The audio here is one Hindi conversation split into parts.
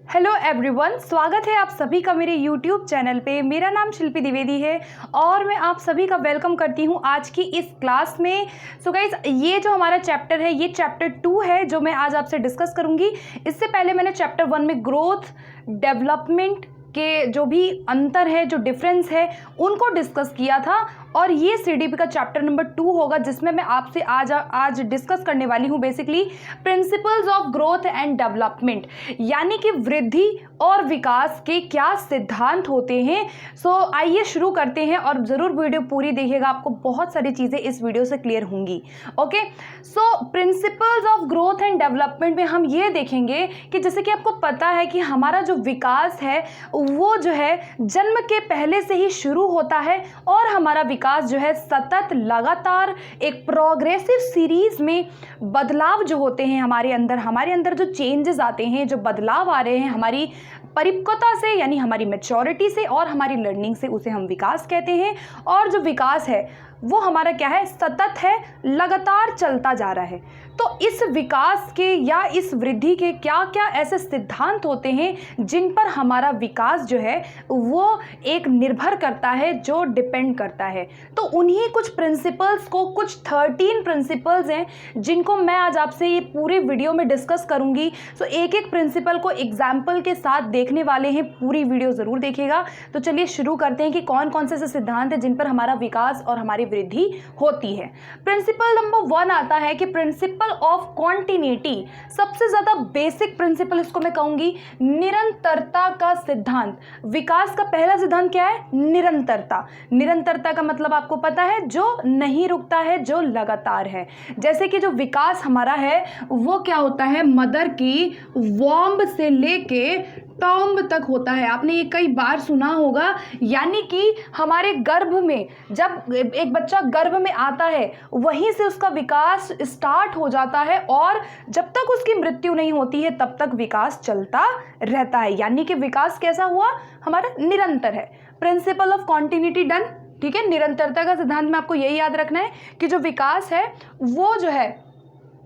हेलो एवरीवन, स्वागत है आप सभी का मेरे यूट्यूब चैनल पे। मेरा नाम शिल्पी द्विवेदी है और मैं आप सभी का वेलकम करती हूँ आज की इस क्लास में। सो गाइस, ये जो हमारा चैप्टर है ये चैप्टर 2 है जो मैं आज आपसे डिस्कस करूँगी। इससे पहले मैंने चैप्टर 1 में ग्रोथ, डेवलपमेंट के जो भी अंतर है, जो डिफरेंस है, उनको डिस्कस किया था और ये सीडीपी का चैप्टर नंबर 2 होगा जिसमें मैं आपसे आज डिस्कस करने वाली हूँ basically principles of growth and development, यानी कि वृद्धि और विकास के क्या सिद्धांत होते हैं। सो आइए शुरू करते हैं और ज़रूर वीडियो पूरी देखिएगा, आपको बहुत सारी चीज़ें इस वीडियो से क्लियर होंगी। Okay, so principles of growth and development में हम ये देखेंगे कि जैसे कि आपको पता है कि हमारा जो विकास है वो जो है जन्म के पहले से ही शुरू होता है और हमारा विकास जो है सतत लगातार एक प्रोग्रेसिव सीरीज में बदलाव जो होते हैं हमारे अंदर जो चेंजेस आते हैं, जो बदलाव आ रहे हैं हमारी परिपक्वता से यानी हमारी मैच्योरिटी से और हमारी लर्निंग से, उसे हम विकास कहते हैं। और जो विकास है वो हमारा क्या है, सतत है, लगातार चलता जा रहा है। तो इस विकास के या इस वृद्धि के क्या क्या ऐसे सिद्धांत होते हैं जिन पर हमारा विकास जो है वो एक निर्भर करता है, जो डिपेंड करता है। तो उन्हीं कुछ प्रिंसिपल्स को, कुछ 13 प्रिंसिपल्स हैं जिनको मैं आज आपसे ये पूरी वीडियो में डिस्कस करूंगी। सो एक एक प्रिंसिपल को एग्जाम्पल के साथ देखने वाले हैं, पूरी वीडियो ज़रूर देखिएगा। तो चलिए शुरू करते हैं कि कौन कौन से ऐसे सिद्धांत हैं जिन पर हमारा विकास और हमारी वृद्धि होती है। प्रिंसिपल नंबर 1 आता है कि प्रिंसिपल ऑफ कॉन्टिन्यूटी। सबसे ज्यादा बेसिक प्रिंसिपल इसको मैं कहूंगी, निरंतरता का सिद्धांत। विकास का पहला सिद्धांत क्या है? निरंतरता। निरंतरता का मतलब आपको पता है, जो नहीं रुकता है, जो लगातार है। जैसे कि जो विकास हमारा है वो क्या होता है, मदर की वॉम्ब से लेके टॉम्ब तक होता है। आपने ये कई बार सुना होगा, यानी कि हमारे गर्भ में जब एक बच्चा गर्भ में आता है वहीं से उसका विकास स्टार्ट हो जाता है और जब तक उसकी मृत्यु नहीं होती है तब तक विकास चलता रहता है। यानी कि विकास कैसा हुआ, हमारा निरंतर है। प्रिंसिपल ऑफ कॉन्टिन्यूटी डन, ठीक है। निरंतरता का सिद्धांत में आपको यही याद रखना है कि जो विकास है वो जो है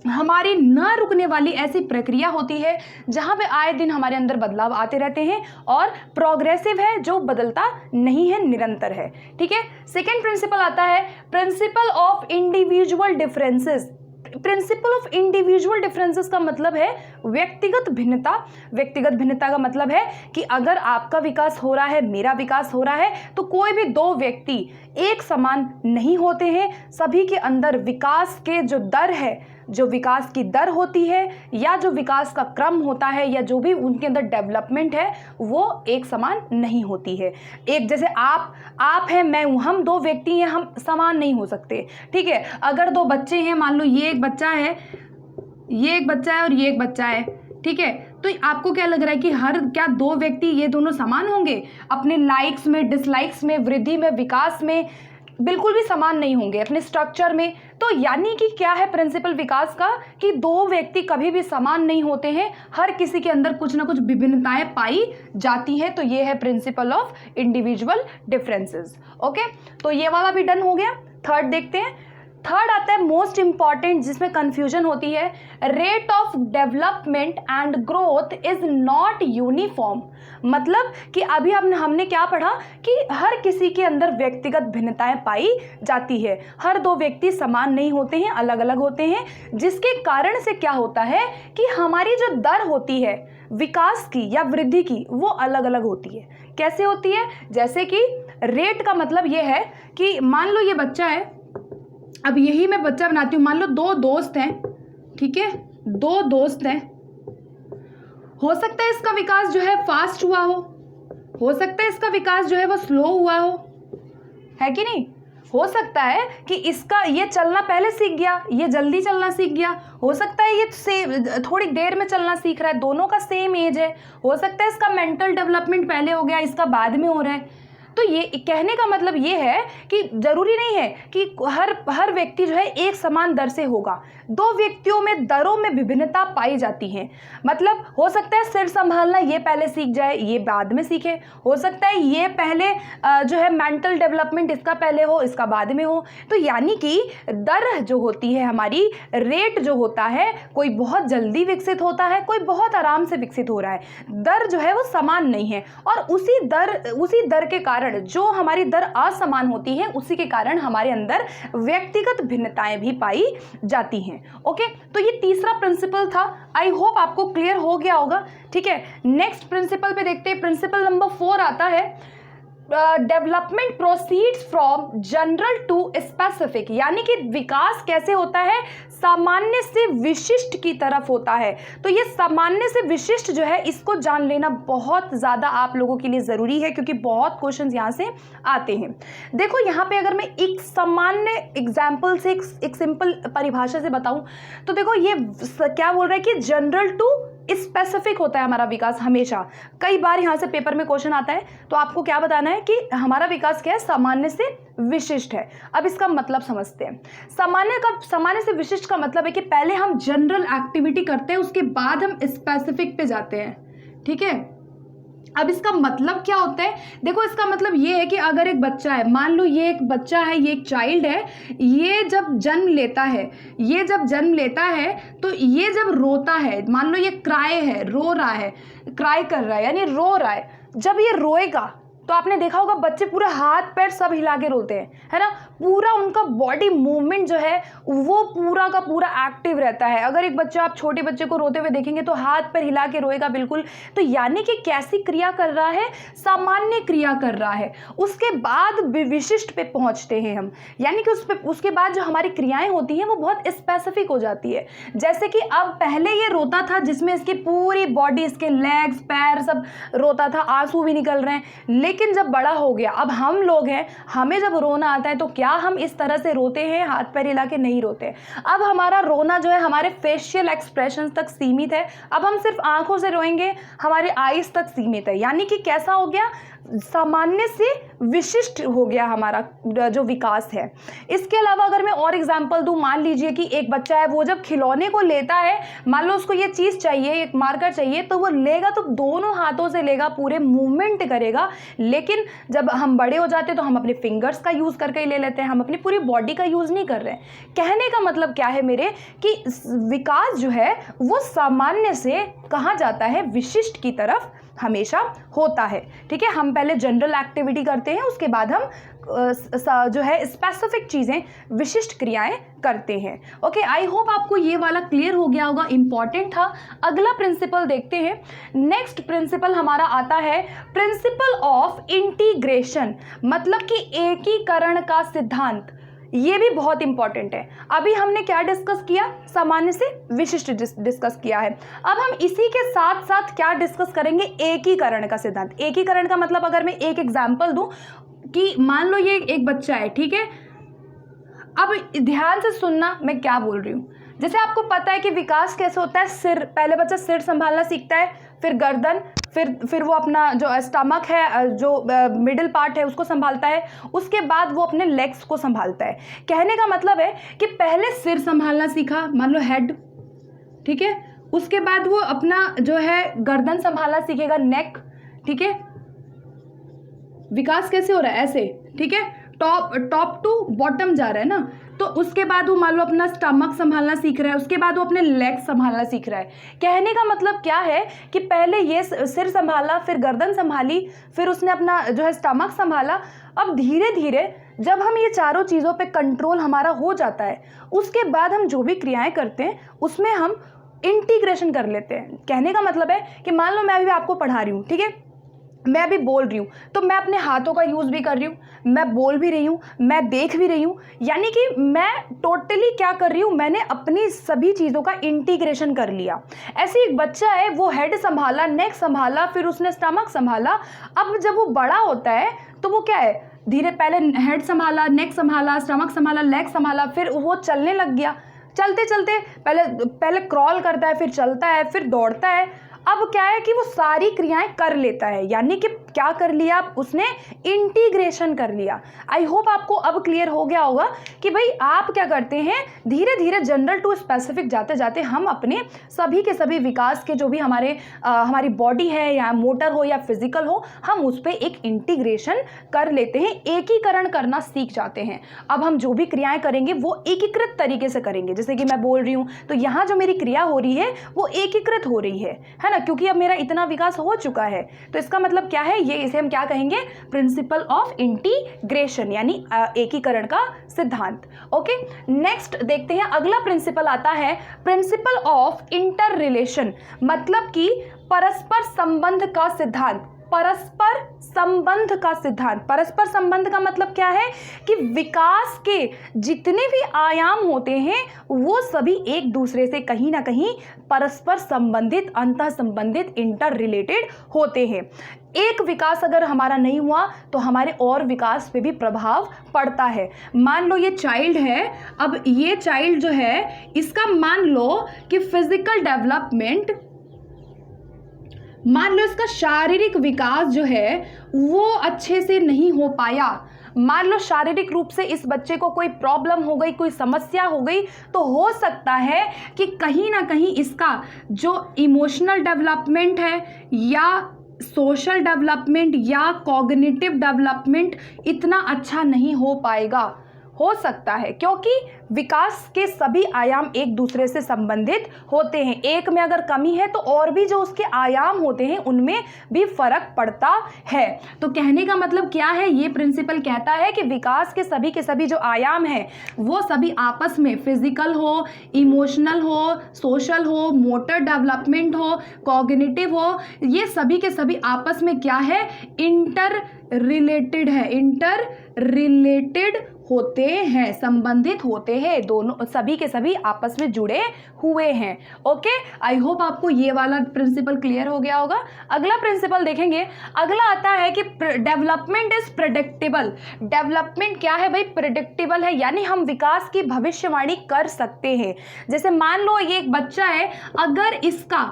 हमारी न रुकने वाली ऐसी प्रक्रिया होती है जहां पे आए दिन हमारे अंदर बदलाव आते रहते हैं और प्रोग्रेसिव है, जो बदलता नहीं है, निरंतर है, ठीक है। सेकेंड प्रिंसिपल आता है principle of individual differences. Principle of individual differences का मतलब है व्यक्तिगत भिन्नता। व्यक्तिगत भिन्नता का मतलब है कि अगर आपका विकास हो रहा है, मेरा विकास हो रहा है, तो कोई भी दो व्यक्ति एक समान नहीं होते हैं। सभी के अंदर विकास के जो दर है, जो विकास की दर होती है या जो विकास का क्रम होता है या जो भी उनके अंदर डेवलपमेंट है वो एक समान नहीं होती है। एक जैसे आप हैं, मैं हूँ, हम दो व्यक्ति हैं, हम समान नहीं हो सकते, ठीक है। अगर दो बच्चे हैं, मान लो ये एक बच्चा है, ये एक बच्चा है और ये एक बच्चा है, ठीक है। तो आपको क्या लग रहा है कि क्या दो व्यक्ति ये दोनों समान होंगे? अपने लाइक्स में, डिसलाइक्स में, वृद्धि में, विकास में बिल्कुल भी समान नहीं होंगे, अपने स्ट्रक्चर में। तो यानी कि क्या है प्रिंसिपल विकास का, कि दो व्यक्ति कभी भी समान नहीं होते हैं, हर किसी के अंदर कुछ ना कुछ विभिन्नताएं पाई जाती है। तो ये है principle of individual differences. Okay, तो ये वाला भी डन हो गया। थर्ड देखते हैं। थर्ड आता है मोस्ट इंपॉर्टेंट, जिसमें कंफ्यूजन होती है, rate of development and growth is not uniform. मतलब कि अभी हमने क्या पढ़ा कि हर किसी के अंदर व्यक्तिगत भिन्नताएं पाई जाती है, हर दो व्यक्ति समान नहीं होते हैं, अलग अलग होते हैं, जिसके कारण से क्या होता है कि हमारी जो दर होती है विकास की या वृद्धि की वो अलग अलग होती है। कैसे होती है? जैसे कि रेट का मतलब ये है कि मान लो ये बच्चा है, अब यही मैं बच्चा बनाती हूँ, मान लो दो दोस्त हैं, ठीक है, दो दोस्त हैं। हो सकता है इसका विकास जो है फास्ट हुआ हो सकता है इसका विकास जो है वो स्लो हुआ हो, है कि नहीं? हो सकता है कि इसका ये चलना पहले सीख गया, ये जल्दी चलना सीख गया। हो सकता है ये थोड़ी देर में चलना सीख रहा है, दोनों का सेम एज है। हो सकता है इसका मेंटल डेवलपमेंट पहले हो गया, इसका बाद में हो रहा है। तो ये कहने का मतलब ये है कि जरूरी नहीं है कि हर व्यक्ति जो है एक समान दर से होगा। दो व्यक्तियों में दरों में विभिन्नता पाई जाती है। मतलब हो सकता है सिर संभालना ये पहले सीख जाए, ये बाद में सीखे। हो सकता है ये पहले जो है मेंटल डेवलपमेंट इसका पहले हो, इसका बाद में हो। तो यानी कि दर जो होती है हमारी, रेट जो होता है, कोई बहुत जल्दी विकसित होता है, कोई बहुत आराम से विकसित हो रहा है। दर जो है वो समान नहीं है, और उसी दर के कारण जो हमारी दर असमान होती है, उसी के कारण हमारे अंदर व्यक्तिगत भिन्नताएं भी पाई जाती हैं। ओके, तो ये तीसरा प्रिंसिपल था। आई होप आपको क्लियर हो गया होगा। ठीक है, नेक्स्ट प्रिंसिपल पे देखते हैं। प्रिंसिपल नंबर 4 आता है development proceeds from general to specific, यानी कि विकास कैसे होता है, सामान्य से विशिष्ट की तरफ होता है। तो ये सामान्य से विशिष्ट जो है, इसको जान लेना बहुत ज़्यादा आप लोगों के लिए ज़रूरी है, क्योंकि बहुत क्वेश्चंस यहाँ से आते हैं। देखो यहाँ पे अगर मैं एक सामान्य एग्जाम्पल से एक सिंपल परिभाषा से बताऊं, तो देखो ये क्या बोल रहा है कि जनरल टू स्पेसिफिक होता है हमारा विकास हमेशा। कई बार यहाँ से पेपर में क्वेश्चन आता है, तो आपको क्या बताना है कि हमारा विकास क्या है, सामान्य से विशिष्ट है। अब इसका मतलब समझते हैं। सामान्य से विशिष्ट का मतलब है कि पहले हम जनरल एक्टिविटी करते हैं, उसके बाद हम स्पेसिफिक पे जाते हैं। ठीक है, अब इसका मतलब क्या होता है, देखो इसका मतलब ये है कि अगर एक बच्चा है, मान लो ये एक बच्चा है, ये एक चाइल्ड है, ये जब जन्म लेता है, तो ये जब रोता है, मान लो ये क्राई है, रो रहा है, क्राई कर रहा है यानी रो रहा है। जब ये रोएगा तो आपने देखा होगा बच्चे पूरे हाथ पैर सब हिला के रोते हैं, है ना। पूरा उनका बॉडी मूवमेंट जो है वो पूरा का पूरा एक्टिव रहता है। अगर एक बच्चा, आप छोटे बच्चे को रोते हुए देखेंगे तो हाथ पैर हिला के रोएगा बिल्कुल। तो यानी कि कैसी क्रिया कर रहा है, सामान्य क्रिया कर रहा है। उसके बाद विशिष्ट पे पहुंचते हैं हम, यानी कि उसके बाद जो हमारी क्रियाएं होती हैं वो बहुत स्पेसिफिक हो जाती है। जैसे कि अब पहले ये रोता था जिसमें इसकी पूरी बॉडी, इसके लेग्स पैर सब रोता था, आंसू भी निकल रहे हैं। लेकिन जब बड़ा हो गया, अब हम लोग हैं, हमें जब रोना आता है तो क्या हम इस तरह से रोते हैं, हाथ पैर हिला के नहीं रोते। अब हमारा रोना जो है हमारे फेशियल एक्सप्रेशंस तक सीमित है। अब हम सिर्फ आंखों से रोएंगे, हमारे आईज तक सीमित है। यानी कि कैसा हो गया, सामान्य से विशिष्ट हो गया हमारा जो विकास है। इसके अलावा अगर मैं और एग्जांपल दूं, मान लीजिए कि एक बच्चा है, वो जब खिलौने को लेता है, मान लो उसको ये चीज़ चाहिए, एक मार्कर चाहिए, तो वो लेगा तो दोनों हाथों से लेगा, पूरे मूवमेंट करेगा। लेकिन जब हम बड़े हो जाते हैं तो हम अपने फिंगर्स का यूज़ करके ही ले लेते हैं, हम अपनी पूरी बॉडी का यूज़ नहीं कर रहे हैं। कहने का मतलब क्या है मेरे, कि विकास जो है वो सामान्य से कहाँ जाता है, विशिष्ट की तरफ हमेशा होता है। ठीक है, हम पहले जनरल एक्टिविटी करते हैं, उसके बाद हम जो है स्पेसिफिक चीज़ें, विशिष्ट क्रियाएं करते हैं। ओके, आई होप आपको ये वाला क्लियर हो गया होगा, इंपॉर्टेंट था। अगला प्रिंसिपल देखते हैं। नेक्स्ट प्रिंसिपल हमारा आता है प्रिंसिपल ऑफ इंटीग्रेशन, मतलब कि एकीकरण का सिद्धांत। ये भी बहुत इंपॉर्टेंट है। अभी हमने क्या डिस्कस किया, सामान्य से विशिष्ट डिस्कस किया है। अब हम इसी के साथ साथ क्या डिस्कस करेंगे, एकीकरण का सिद्धांत। एकीकरण का मतलब अगर मैं एक एग्जांपल दूं कि मान लो ये एक बच्चा है, ठीक है। अब ध्यान से सुनना मैं क्या बोल रही हूँ। जैसे आपको पता है कि विकास कैसे होता है, सिर, पहले बच्चा सिर संभालना सीखता है, फिर गर्दन, फिर वो अपना जो स्टमक है, जो मिडिल पार्ट है उसको संभालता है, उसके बाद वो अपने लेग्स को संभालता है। कहने का मतलब है कि पहले सिर संभालना सीखा, मान लो हेड, ठीक है। उसके बाद वो अपना जो है गर्दन संभालना सीखेगा, नेक, ठीक है। विकास कैसे हो रहा है, ऐसे, ठीक है, टॉप टू बॉटम जा रहा है ना। तो उसके बाद वो मान लो अपना स्टमक संभालना सीख रहा है, उसके बाद वो अपने लेग संभालना सीख रहा है। कहने का मतलब क्या है कि पहले ये सिर संभाला, फिर गर्दन संभाली, फिर उसने अपना जो है स्टमक संभाला। अब धीरे धीरे जब हम ये चारों चीज़ों पे कंट्रोल हमारा हो जाता है, उसके बाद हम जो भी क्रियाएं करते हैं उसमें हम इंटीग्रेशन कर लेते हैं। कहने का मतलब है कि मान लो मैं अभी आपको पढ़ा रही हूँ, ठीक है, मैं अभी बोल रही हूँ, तो मैं अपने हाथों का यूज़ भी कर रही हूँ, मैं बोल भी रही हूँ, मैं देख भी रही हूँ। यानी कि मैं टोटली क्या कर रही हूँ, मैंने अपनी सभी चीज़ों का इंटीग्रेशन कर लिया। ऐसे एक बच्चा है, वो हेड संभाला, नेक संभाला, फिर उसने स्टमक संभाला। अब जब वो बड़ा होता है तो वो क्या है, धीरे पहले हेड संभाला, नेक संभाला, स्टमक संभाला, लेग संभाला, फिर वो चलने लग गया। चलते चलते पहले क्रॉल करता है, फिर चलता है, फिर दौड़ता है। अब क्या है कि वो सारी क्रियाएं कर लेता है, यानी कि क्या कर लिया, उसने इंटीग्रेशन कर लिया। आई होप आपको अब क्लियर हो गया होगा कि भाई आप क्या करते हैं, धीरे धीरे जनरल टू स्पेसिफिक जाते जाते हम अपने सभी के सभी विकास के जो भी हमारी बॉडी है, या मोटर हो या फिजिकल हो, हम उस पर एक इंटीग्रेशन कर लेते हैं, एकीकरण करना सीख जाते हैं। अब हम जो भी क्रियाएं करेंगे वो एकीकृत तरीके से करेंगे। जैसे कि मैं बोल रही हूं तो यहां जो मेरी क्रिया हो रही है वो एकीकृत हो रही है ना, क्योंकि अब मेरा इतना विकास हो चुका है। तो इसका मतलब क्या है, ये इसे हम क्या कहेंगे, प्रिंसिपल ऑफ इंटीग्रेशन, यानी एकीकरण का सिद्धांत। ओके, नेक्स्ट देखते हैं, अगला प्रिंसिपल आता है प्रिंसिपल ऑफ इंटर रिलेशन, मतलब कि परस्पर संबंध का सिद्धांत। परस्पर संबंध का सिद्धांत, परस्पर संबंध का मतलब क्या है कि विकास के जितने भी आयाम होते हैं वो सभी एक दूसरे से कहीं ना कहीं परस्पर संबंधित, अंतः संबंधित, इंटर रिलेटेड होते हैं। एक विकास अगर हमारा नहीं हुआ तो हमारे और विकास पे भी प्रभाव पड़ता है। मान लो ये चाइल्ड है, अब ये चाइल्ड जो है इसका मान लो कि फिजिकल डेवलपमेंट, मान लो इसका शारीरिक विकास जो है वो अच्छे से नहीं हो पाया, मान लो शारीरिक रूप से इस बच्चे को कोई प्रॉब्लम हो गई, कोई समस्या हो गई, तो हो सकता है कि कहीं ना कहीं इसका जो इमोशनल डेवलपमेंट है या सोशल डेवलपमेंट या कॉग्निटिव डेवलपमेंट इतना अच्छा नहीं हो पाएगा, हो सकता है, क्योंकि विकास के सभी आयाम एक दूसरे से संबंधित होते हैं। एक में अगर कमी है तो और भी जो उसके आयाम होते हैं उनमें भी फर्क पड़ता है। तो कहने का मतलब क्या है, ये प्रिंसिपल कहता है कि विकास के सभी जो आयाम हैं वो सभी आपस में, फिजिकल हो, इमोशनल हो, सोशल हो, मोटर डेवलपमेंट हो, कॉग्निटिव हो, ये सभी के सभी आपस में क्या है, इंटर रिलेटेड है, इंटर रिलेटेड होते हैं, संबंधित होते हैं, दोनों सभी के सभी आपस में जुड़े हुए हैं। ओके, आई होप आपको ये वाला प्रिंसिपल क्लियर हो गया होगा। अगला प्रिंसिपल देखेंगे, अगला आता है कि डेवलपमेंट इज प्रेडिक्टेबल। डेवलपमेंट क्या है भाई, प्रेडिक्टेबल है, यानी हम विकास की भविष्यवाणी कर सकते हैं। जैसे मान लो ये एक बच्चा है, अगर इसका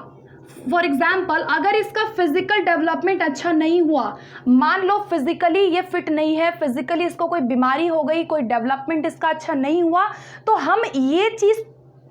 फॉर एग्जाम्पल अगर इसका फिजिकल डेवलपमेंट अच्छा नहीं हुआ, मान लो फिजिकली ये फिट नहीं है, फिजिकली इसको कोई बीमारी हो गई, कोई डेवलपमेंट इसका अच्छा नहीं हुआ, तो हम ये चीज़,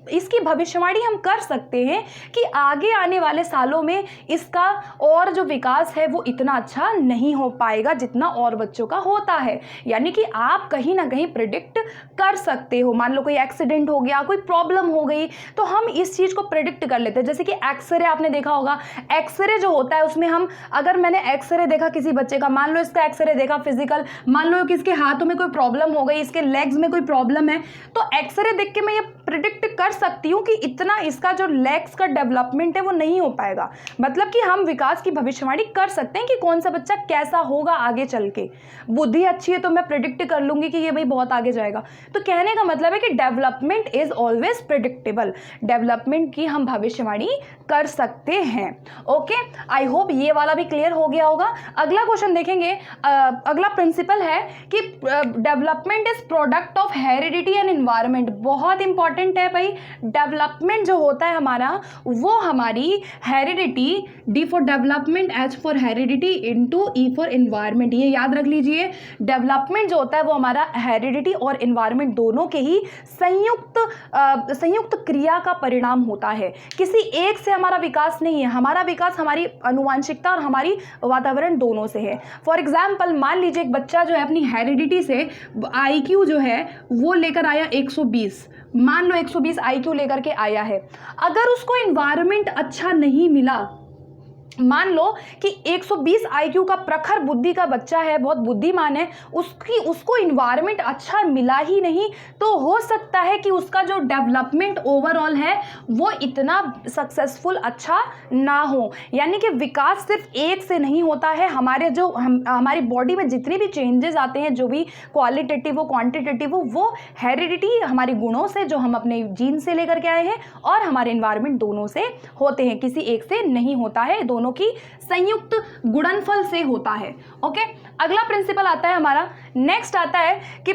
इसकी भविष्यवाणी हम कर सकते हैं कि आगे आने वाले सालों में इसका और जो विकास है वो इतना अच्छा नहीं हो पाएगा जितना और बच्चों का होता है। यानी कि आप कहीं ना कहीं प्रिडिक्ट कर सकते हो। मान लो कोई एक्सीडेंट हो गया, कोई प्रॉब्लम हो गई, तो हम इस चीज़ को प्रिडिक्ट कर लेते हैं। जैसे कि एक्सरे आपने देखा होगा, एक्सरे जो होता है उसमें हम, अगर मैंने एक्सरे देखा किसी बच्चे का, मान लो इसका एक्सरे देखा फिजिकल, मान लो कि इसके हाथों में कोई प्रॉब्लम हो गई, इसके लेग्स में कोई प्रॉब्लम है, तो एक्सरे देख के मैं ये प्रिडिक्ट कर सकती हूँ कि इतना इसका जो लेग्स का डेवलपमेंट है वो नहीं हो पाएगा। मतलब कि हम विकास की भविष्यवाणी कर सकते हैं कि कौन सा बच्चा कैसा होगा आगे चल के। बुद्धि अच्छी है तो मैं प्रिडिक्ट कर लूंगी कि ये भाई बहुत आगे जाएगा। तो कहने का मतलब है कि development is always predictable, development की हम भविष्यवाणी कर सकते हैं। ओके, आई होप ये वाला भी क्लियर हो गया होगा। अगला क्वेश्चन देखेंगे, अगला प्रिंसिपल है कि development is product of heredity and environment. बहुत इंपॉर्टेंट है भाई, डेवलपमेंट जो होता है हमारा वो हमारी heredity, D for development, H for heredity, into E for environment, ये याद रख लीजिए। डेवलपमेंट जो होता है वो हमारा हेरिडिटी और एनवायरनमेंट दोनों के ही संयुक्त क्रिया का परिणाम होता है। किसी एक से हमारा विकास नहीं है, हमारा विकास हमारी आनुवांशिकता और हमारी वातावरण दोनों से है। फॉर एग्जाम्पल मान लीजिए एक बच्चा जो है अपनी हेरिडिटी से IQ जो है वो लेकर आया 120, मान लो 120 IQ लेकर के आया है। अगर उसको एनवायरनमेंट अच्छा नहीं मिला, मान लो कि 120 IQ का प्रखर बुद्धि का बच्चा है, बहुत बुद्धिमान है, उसको इन्वायरमेंट अच्छा मिला ही नहीं, तो हो सकता है कि उसका जो डेवलपमेंट ओवरऑल है वो इतना सक्सेसफुल अच्छा ना हो। यानी कि विकास सिर्फ एक से नहीं होता है। हमारी बॉडी में जितने भी चेंजेस आते हैं, जो भी क्वालिटेटिव हो क्वांटिटेटिव हो, वो हेरिडिटी, हमारे गुणों से जो हम अपने जीन से लेकर के आए हैं, और हमारे इन्वायरमेंट दोनों से होते हैं, किसी एक से नहीं होता है, दोनों दोनों की संयुक्त गुणनफल से होता है। ओके, अगला प्रिंसिपल आता है हमारा, नेक्स्ट आता है कि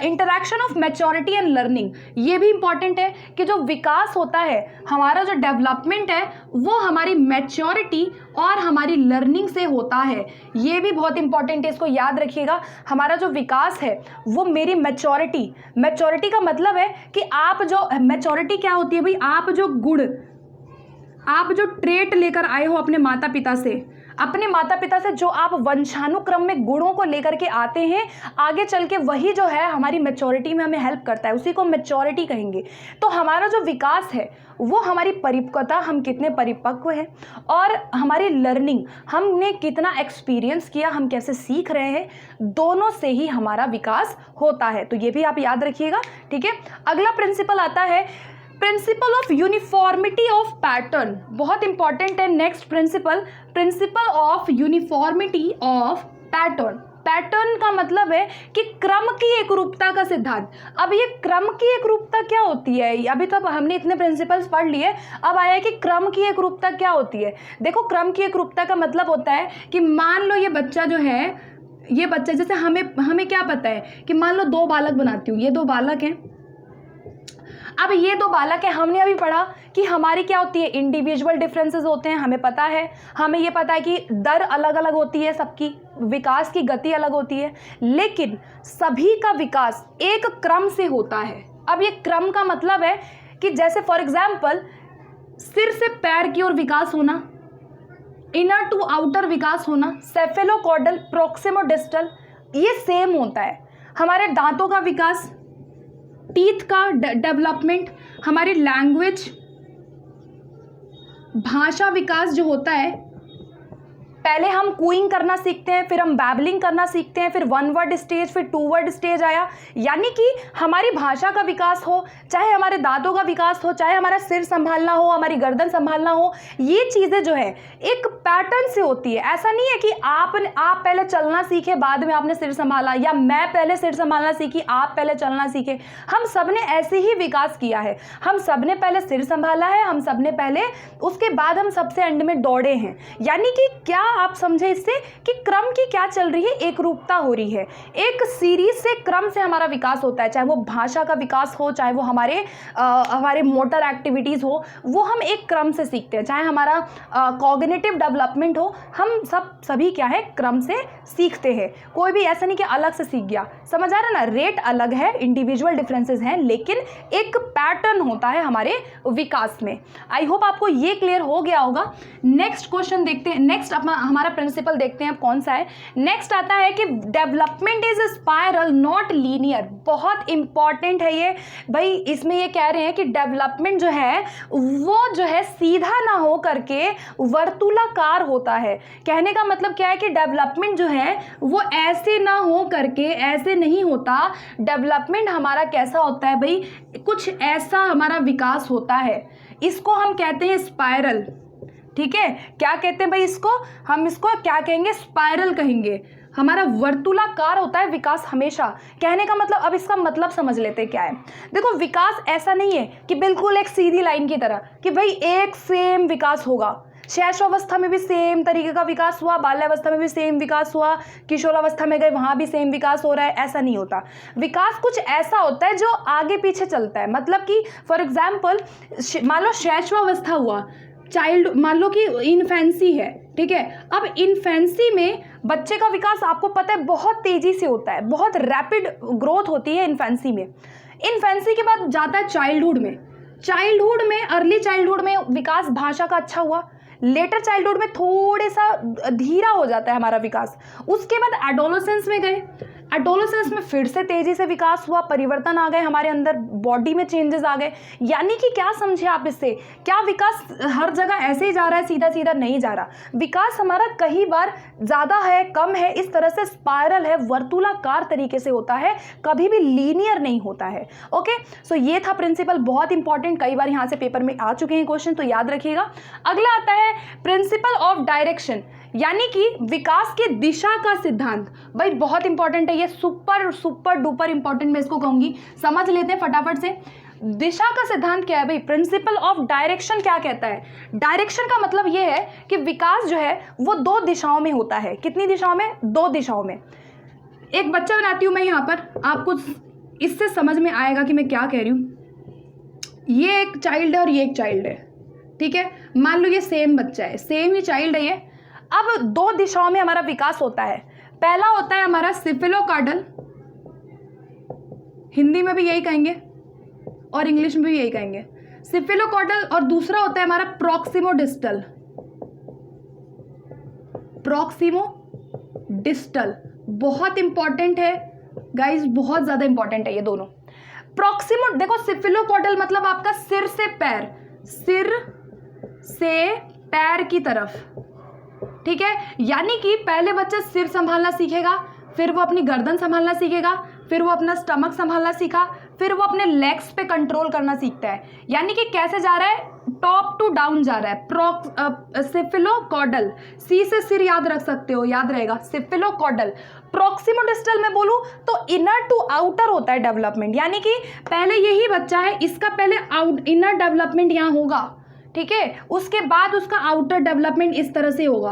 interaction of maturity and learning. ये भी इंपॉर्टेंट है कि जो विकास होता है, हमारा जो डेवलपमेंट है वो हमारी मैच्योरिटी और हमारी लर्निंग से होता है। ये भी बहुत इंपॉर्टेंट है, इसको याद रखिएगा। हमारा जो विकास है वो मेरी मैच्योरिटी का मतलब है कि आप जो मैच्योरिटी क्या होती है भाई, आप जो गुण, आप जो ट्रेट लेकर आए हो अपने माता पिता से जो आप वंशानुक्रम में गुणों को लेकर के आते हैं, आगे चल के वही जो है हमारी मैच्योरिटी में हमें हेल्प करता है, उसी को मैच्योरिटी कहेंगे। तो हमारा जो विकास है वो हमारी परिपक्वता, हम कितने परिपक्व हैं, और हमारी लर्निंग, हमने कितना एक्सपीरियंस किया, हम कैसे सीख रहे हैं, दोनों से ही हमारा विकास होता है। तो ये भी आप याद रखिएगा, ठीक है। अगला प्रिंसिपल आता है principle of uniformity of pattern, बहुत इंपॉर्टेंट है। Next principle of uniformity of pattern का मतलब है कि क्रम की एकरूपता का सिद्धांत। अब ये क्रम की एकरूपता क्या होती है, अभी तो हमने इतने प्रिंसिपल्स पढ़ लिए, अब आया कि क्रम की एकरूपता क्या होती है। देखो, क्रम की एकरूपता का मतलब होता है कि मान लो ये बच्चा जो है, ये बच्चा, जैसे हमें क्या पता है कि मान लो 2 बालक बनाती हूँ, ये 2 बालक हैं। अब ये 2 बालक है, हमने अभी पढ़ा कि हमारी क्या होती है, इंडिविजुअल डिफरेंसेस होते हैं, हमें पता है, हमें ये पता है कि दर अलग अलग होती है, सबकी विकास की गति अलग होती है, लेकिन सभी का विकास एक क्रम से होता है। अब ये क्रम का मतलब है कि जैसे फॉर एग्जाम्पल सिर से पैर की ओर विकास होना, इनर टू आउटर विकास होना, सेफेलोकॉर्डल, प्रोक्सिमोडिस्टल, ये सेम होता है। हमारे दांतों का विकास, टीथ का डेवलपमेंट, हमारी लैंग्वेज, भाषा विकास जो होता है, पहले हम कूइंग करना सीखते हैं, फिर हम बैबलिंग करना सीखते हैं, फिर 1 वर्ड स्टेज, फिर 2 वर्ड स्टेज आया। यानी कि हमारी भाषा का विकास हो, चाहे हमारे दांतों का विकास हो, चाहे हमारा सिर संभालना हो, हमारी गर्दन संभालना हो, ये चीज़ें जो है एक पैटर्न से होती है। ऐसा नहीं है कि आप पहले चलना सीखे बाद में आपने सिर संभाला, या मैं पहले सिर संभालना सीखी आप पहले चलना सीखे। हम सब ने ऐसे ही विकास किया है, हम सब ने पहले सिर संभाला है, हम सब ने पहले, उसके बाद हम सबसे एंड में दौड़े हैं। यानी कि क्या आप समझे इससे कि क्रम की क्या चल रही है, एक रूपता हो रही है, एक सीरीज से क्रम से हमारा विकास होता है। चाहे वो भाषा का विकास हो, चाहे वो हमारे मोटर एक्टिविटीज हो, वो हम एक क्रम से सीखते हैं। चाहे हमारा कॉग्निटिव डेवलपमेंट हो, हम सभी क्या है, क्रम से सीखते हैं। कोई भी ऐसा नहीं कि अलग से सीख गया, समझ आ रहा ना। रेट अलग है, इंडिविजुअल डिफरेंसेस हैं, लेकिन एक पैटर्न होता है हमारे विकास में। आई होप आपको ये क्लियर हो गया होगा। नेक्स्ट क्वेश्चन देखते हैं, नेक्स्ट हमारा प्रिंसिपल देखते हैं अब कौन सा है। नेक्स्ट आता है कि development is spiral not linear. बहुत इंपॉर्टेंट है ये भाई, इसमें ये कह रहे हैं कि डेवलपमेंट जो है वो जो है सीधा ना हो करके वर्तुलाकार होता है। कहने का मतलब क्या है कि डेवलपमेंट जो है वो ऐसे ना हो करके, ऐसे नहीं होता। डेवलपमेंट हमारा कैसा होता है भाई, कुछ ऐसा हमारा विकास होता है, इसको हम कहते हैं स्पाइरल। ठीक है, क्या कहते हैं भाई इसको, हम इसको क्या कहेंगे, स्पाइरल कहेंगे। हमारा वर्तुलाकार होता है विकास हमेशा। कहने का मतलब, अब इसका मतलब समझ लेते क्या है। देखो, विकास ऐसा नहीं है कि बिल्कुल एक सीधी लाइन की तरह कि भाई एक सेम विकास होगा। शैशवावस्था में भी सेम तरीके का विकास हुआ, बाल्यावस्था में भी सेम विकास हुआ, किशोरावस्था में गए वहाँ भी सेम विकास हो रहा है, ऐसा नहीं होता। विकास कुछ ऐसा होता है जो आगे पीछे चलता है। मतलब कि फॉर एग्जाम्पल मान लो शैशवावस्था हुआ, चाइल्ड, मान लो कि इन्फेंसी है, ठीक है। अब इन्फेंसी में बच्चे का विकास आपको पता है बहुत तेजी से होता है, बहुत रैपिड ग्रोथ होती है इन्फेंसी में। इन्फेंसी के बाद जाता है चाइल्डहुड में। चाइल्डहुड में, अर्ली चाइल्डहुड में विकास भाषा का अच्छा हुआ, लेटर चाइल्डहुड में थोड़े सा धीरा हो जाता है हमारा विकास। उसके बाद एडोलेसेंस में गए, एडोलेसेंस में फिर से तेजी से विकास हुआ, परिवर्तन आ गए हमारे अंदर, बॉडी में चेंजेस आ गए। यानी कि क्या समझे आप इससे, क्या विकास हर जगह ऐसे ही जा रहा है, सीधा सीधा नहीं जा रहा। विकास हमारा कई बार ज़्यादा है, कम है, इस तरह से स्पाइरल है, वर्तुलाकार तरीके से होता है, कभी भी लीनियर नहीं होता है। ओके, सो ये था प्रिंसिपल, बहुत इंपॉर्टेंट, कई बार यहाँ से पेपर में आ चुके हैं क्वेश्चन, तो याद रखिएगा। अगला आता है प्रिंसिपल ऑफ डायरेक्शन, यानी कि विकास की दिशा का सिद्धांत। भाई बहुत इंपॉर्टेंट है ये, सुपर डुपर इंपॉर्टेंट मैं इसको कहूंगी, समझ लेते हैं फटाफट से। दिशा का सिद्धांत क्या है भाई? प्रिंसिपल ऑफ डायरेक्शन क्या कहता है? डायरेक्शन का मतलब ये है कि विकास जो है वो 2 दिशाओं में होता है। कितनी दिशाओं में? 2 दिशाओं में। एक बच्चा बनाती हूँ मैं यहाँ पर, आपको इससे समझ में आएगा कि मैं क्या कह रही हूँ। ये एक चाइल्ड है और ये एक चाइल्ड है, ठीक है। मान लो ये सेम बच्चा है, सेम ही चाइल्ड है ये। अब 2 दिशाओं में हमारा विकास होता है। पहला होता है हमारा सिफिलोकॉर्डल, हिंदी में भी यही कहेंगे और इंग्लिश में भी यही कहेंगे, सिफिलोकॉर्डल। और दूसरा होता है हमारा प्रॉक्सिमोडिस्टल। प्रॉक्सिमोडिस्टल बहुत इंपॉर्टेंट है गाइस, बहुत ज्यादा इंपॉर्टेंट है ये दोनों। प्रॉक्सिमो, देखो सिफिलोकॉर्डल मतलब आपका सिर से पैर, सिर से पैर की तरफ, ठीक है। यानी कि पहले बच्चा सिर संभालना सीखेगा, फिर वो अपनी गर्दन संभालना सीखेगा, फिर वो अपना स्टमक संभालना सीखा, फिर वो अपने लेग्स पे कंट्रोल करना सीखता है। यानी कि कैसे जा रहा है? टॉप टू डाउन जा रहा है। सिफिलोकॉर्डल, सी से सिर याद रख सकते हो, याद रहेगा सिफिलोकॉर्डल। प्रॉक्सिमोडिस्टल में बोलूं तो इनर टू आउटर होता है डेवलपमेंट। यानी कि पहले यही बच्चा है, इसका पहले इनर डेवलपमेंट यहाँ होगा, ठीक है। उसके बाद उसका आउटर डेवलपमेंट इस तरह से होगा।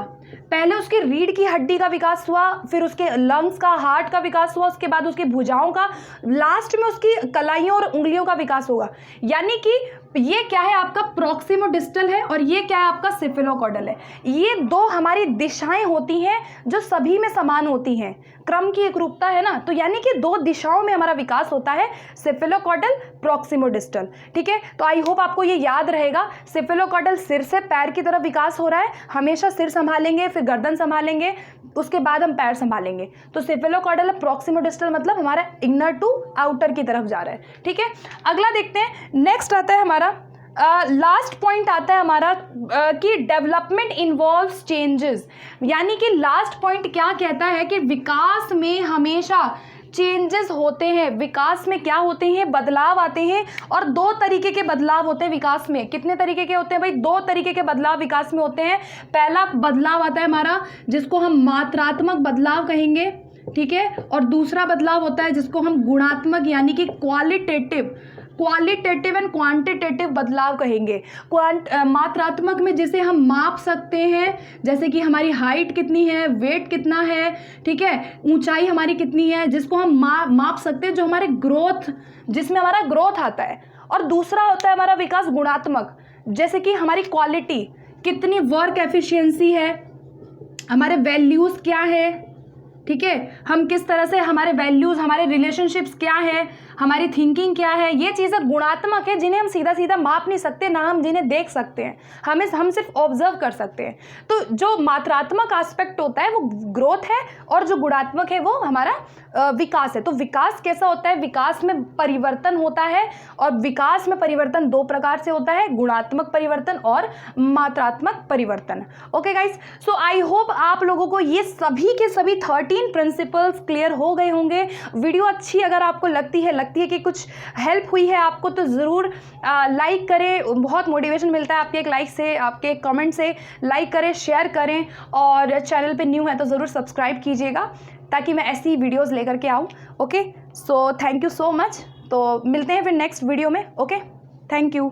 पहले उसकी रीढ़ की हड्डी का विकास हुआ, फिर उसके लंग्स का, हार्ट का विकास हुआ, उसके बाद उसकी भुजाओं का, लास्ट में उसकी कलाइयों और उंगलियों का विकास होगा। यानी कि ये क्या है आपका? प्रॉक्सिमोडिस्टल है और ये क्या है आपका? सिफिलोकॉर्डल है। ये 2 हमारी दिशाएं होती हैं जो सभी में समान होती हैं, क्रम की एकरूपता है ना। तो यानी कि 2 दिशाओं में हमारा विकास होता है, सिफिलोकॉर्डल, प्रॉक्सिमोडिस्टल, ठीक है। तो आई होप आपको ये याद रहेगा। सिफिलोकॉर्डल सिर से पैर की तरफ विकास हो रहा है, हमेशा सिर संभालेंगे, फिर गर्दन संभालेंगे, उसके बाद हम पैर संभालेंगे। तो सिफिलोकॉर्डल, प्रॉक्सिमोडिस्टल मतलब हमारा इनर टू आउटर की तरफ जा रहा है, ठीक है। अगला देखते हैं, नेक्स्ट आता है हमारा लास्ट पॉइंट आता है हमारा कि डेवलपमेंट इन्वॉल्व्स चेंजेस। यानी कि लास्ट पॉइंट क्या कहता है कि विकास में हमेशा चेंजेस होते हैं। विकास में क्या होते हैं? बदलाव आते हैं। और 2 तरीके के बदलाव होते हैं विकास में। कितने तरीके के होते हैं भाई? 2 तरीके के बदलाव विकास में होते हैं। पहला बदलाव आता है हमारा जिसको हम मात्रात्मक बदलाव कहेंगे, ठीक है। और दूसरा बदलाव होता है जिसको हम गुणात्मक यानी कि क्वालिटेटिव एंड क्वांटिटेटिव बदलाव कहेंगे। मात्रात्मक में जिसे हम माप सकते हैं, जैसे कि हमारी हाइट कितनी है, वेट कितना है, ठीक है, ऊंचाई हमारी कितनी है, जिसको हम माप सकते हैं, जो हमारे ग्रोथ, जिसमें हमारा ग्रोथ आता है। और दूसरा होता है हमारा विकास गुणात्मक, जैसे कि हमारी क्वालिटी, कितनी वर्क एफिशिएंसी है, हमारे वैल्यूज़ क्या है, ठीक है, हम किस तरह से, हमारे वैल्यूज़, हमारे रिलेशनशिप्स क्या है, हमारी थिंकिंग क्या है। ये चीज़ें गुणात्मक है जिन्हें हम सीधा सीधा माप नहीं सकते, ना हम जिन्हें देख सकते हैं, हम सिर्फ ऑब्जर्व कर सकते हैं। तो जो मात्रात्मक एस्पेक्ट होता है वो ग्रोथ है और जो गुणात्मक है वो हमारा विकास है। तो विकास कैसा होता है? विकास में परिवर्तन होता है और विकास में परिवर्तन 2 प्रकार से होता है, गुणात्मक परिवर्तन और मात्रात्मक परिवर्तन। Okay guys, so I hope आप लोगों को ये सभी के सभी 13 प्रिंसिपल्स क्लियर हो गए होंगे। वीडियो अच्छी अगर आपको लगती है कि कुछ हेल्प हुई है आपको, तो ज़रूर लाइक करें। बहुत मोटिवेशन मिलता है आपके एक लाइक से, आपके एक कमेंट से। लाइक करें, शेयर करें और चैनल पे न्यू है तो ज़रूर सब्सक्राइब कीजिएगा ताकि मैं ऐसी वीडियोस लेकर के आऊँ। Okay, so thank you so much. तो मिलते हैं फिर नेक्स्ट वीडियो में। Okay, thank you.